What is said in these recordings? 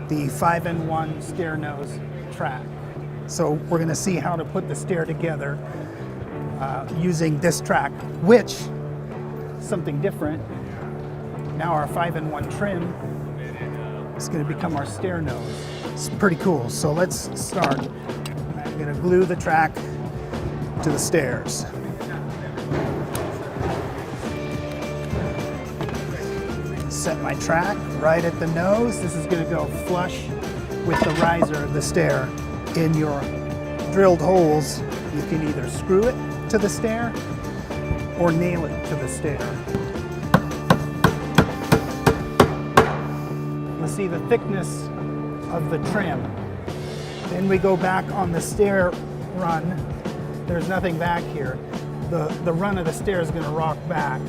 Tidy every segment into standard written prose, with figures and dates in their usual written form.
the 5-in-1 stair nose track. So we're going to see how to put the stair together using this track, which, something different, now our 5-in-1 trim is going to become our stair nose. It's pretty cool. So let's start. I'm going to glue the track to the stairs. Set my track right at the nose. This is going to go flush with the riser of the stair. In your drilled holes, you can either screw it to the stair or nail it to the stair. You'll see the thickness of the trim. Then we go back on the stair run. There's nothing back here. The run of the stair is going to rock back,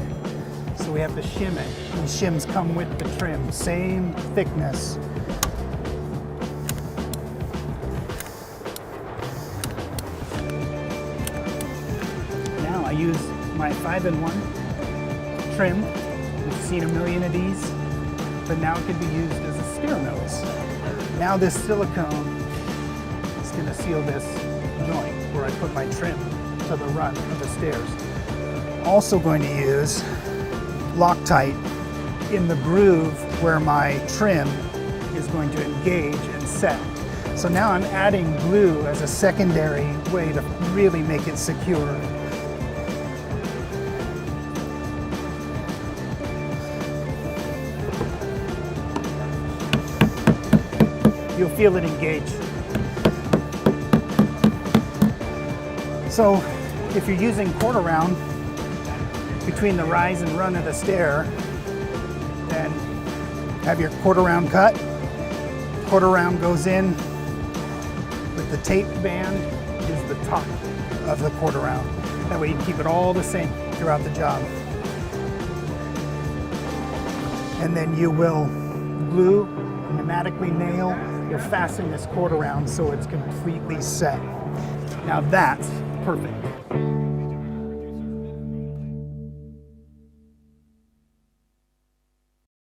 so we have to shim it. These shims come with the trim, same thickness. Now I use my 5-in-1 trim. We've seen a million of these, but now it can be used as a stair nose. Now this silicone is going to seal this joint where I put my trim to the run of the stairs. Also going to use Loctite in the groove where my trim is going to engage and set. So now I'm adding glue as a secondary way to really make it secure. You'll feel it engage. So if you're using quarter round between the rise and run of the stair, then have your quarter round cut. Quarter round goes in with the tape band is the top of the quarter round. That way you can keep it all the same throughout the job. And then you will glue, pneumatically nail, you'll fasten this quarter round so it's completely set. Now that's perfect.